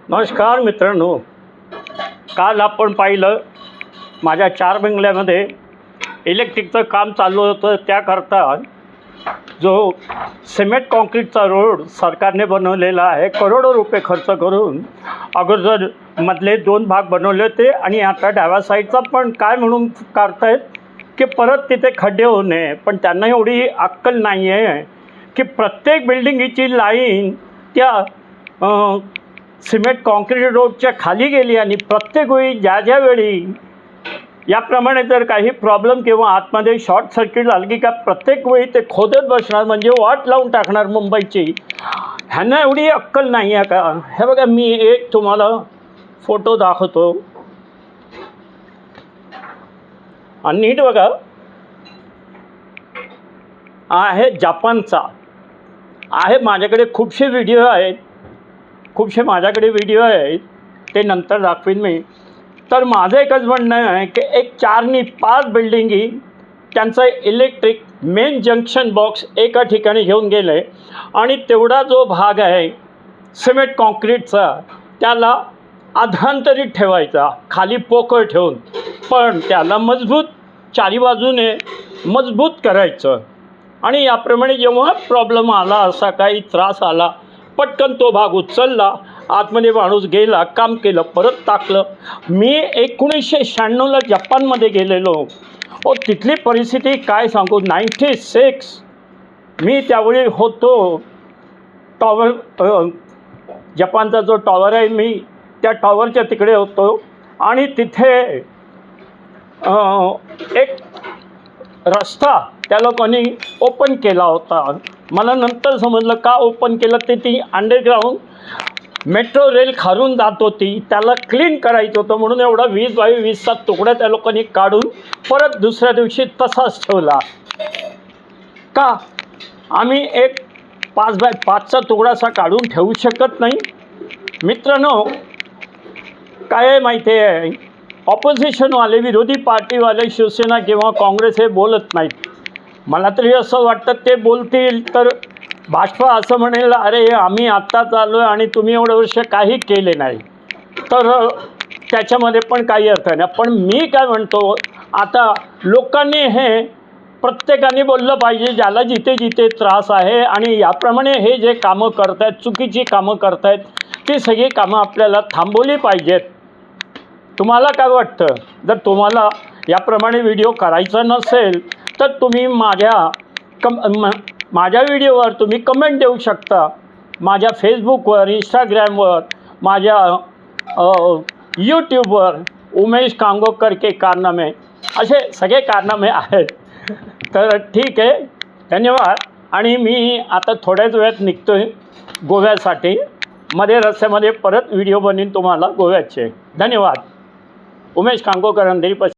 नमस्कार मित्रांनो, काल आपण पाहिलं माझ्या 4 बंगल्यामध्ये इलेक्ट्रिकचं काम चालू होतं. त्याकरता जो सिमेंट कॉन्क्रीटचा रोड सरकारने बनवलेला आहे, करोडो रुपये खर्च करून अगोदर मधले 2 भाग बनवले होते आणि आता डाव्या साईडचा पण काय म्हणून काढतायत की परत तिथे खड्डे होऊ नये. पण त्यांना एवढी अक्कल नाही आहे की प्रत्येक बिल्डिंगची लाईन त्या सिमेंट कॉन्क्रीट रोडच्या खाली गेली आणि प्रत्येक वेळी ज्या वेळी याप्रमाणे जर काही प्रॉब्लेम किंवा आतमध्ये शॉर्ट सर्किट झालं की का प्रत्येक वेळी ते खोदत बसणार, म्हणजे वाट लावून टाकणार मुंबईची. ह्यांना एवढी अक्कल नाही आहे का? हे बघा, मी एक तुम्हाला फोटो दाखवतो आणि नीट बघा. आहे जपानचा आहे. माझ्याकडे खूपसे व्हिडिओ आहेत, ते नंतर दाखवीन मी. तर माझं एकच म्हणणं आहे की एक 4 नी 5 बिल्डिंगी त्यांचं इलेक्ट्रिक मेन जंक्शन बॉक्स एका ठिकाणी घेऊन गेले आणि तेवढा जो भाग आहे सिमेंट कॉन्क्रीटचा त्याला अधांतरित ठेवायचा, खाली पोकळ ठेवून, पण त्याला मजबूत चारी बाजूने मजबूत करायचं. आणि याप्रमाणे जेव्हा प्रॉब्लेम आला, असा काही त्रास आला, पटकन तो भाग उचलला, आतमध्ये माणूस गेला, काम केलं, परत टाकलं. मी 1996ला जपानमध्ये गेलेलो. तिथली परिस्थिती काय सांगू. 96 मी त्यावेळी होतो टॉवर, जपानचा जो टॉवर आहे, मी त्या टॉवरच्या तिकडे होतो आणि तिथे एक रस्ता त्या लोकांनी ओपन केला होता. मला नंतर समजलं का ओपन केलं ते. ती अंडरग्राऊंड मेट्रो रेल खालून जात होती, त्याला क्लीन करायचं होतं म्हणून एवढा 20 बाय 20चा तुकडा त्या लोकांनी काढून परत दुसऱ्या दिवशी तसाच ठेवला. का आम्ही एक 5 बाय 5चा तुकडा असा काढून ठेवू शकत नाही? मित्रांनो, काय आहे माहिती आहे, ऑपोजिशनवाले, विरोधी पार्टीवाले, शिवसेना किंवा काँग्रेस हे बोलत नाहीत. मला तरी असं वाटतं ते बोलतील तर भाजपा असं म्हणेल, अरे आम्ही आत्ताच आलो आहे आणि तुम्ही एवढं वर्ष काही केले नाही, तर त्याच्यामध्ये पण काही अर्थ नाही. पण मी काय म्हणतो, आता लोकांनी हे प्रत्येकाने बोललं पाहिजे, ज्याला जिथे जिथे त्रास आहे. आणि याप्रमाणे हे जे कामं करत आहेत, चुकीची कामं करत आहेत, ती सगळी कामं आपल्याला थांबवली पाहिजेत. तुम्हाला काय वाटतं? जर तुम्हाला याप्रमाणे व्हिडिओ करायचा नसेल तर तुम्ही माझ्या व्हिडिओवर तुम्ही कमेंट देऊ शकता. माझ्या फेसबुकवर, इंस्टाग्रामवर, माझ्या यूट्यूबवर उमेश कांगोकर के कारनामे, असे सगळे कारनामे आहेत. तर ठीक आहे, धन्यवाद. आणि मी आता थोड्याच वेळात निघतो आहे गोव्यासाठी. मध्ये रस्त्यामध्ये परत व्हिडिओ बनवीन तुम्हाला गोव्याचे. धन्यवाद. उमेश कांगोकर, अंधेरी.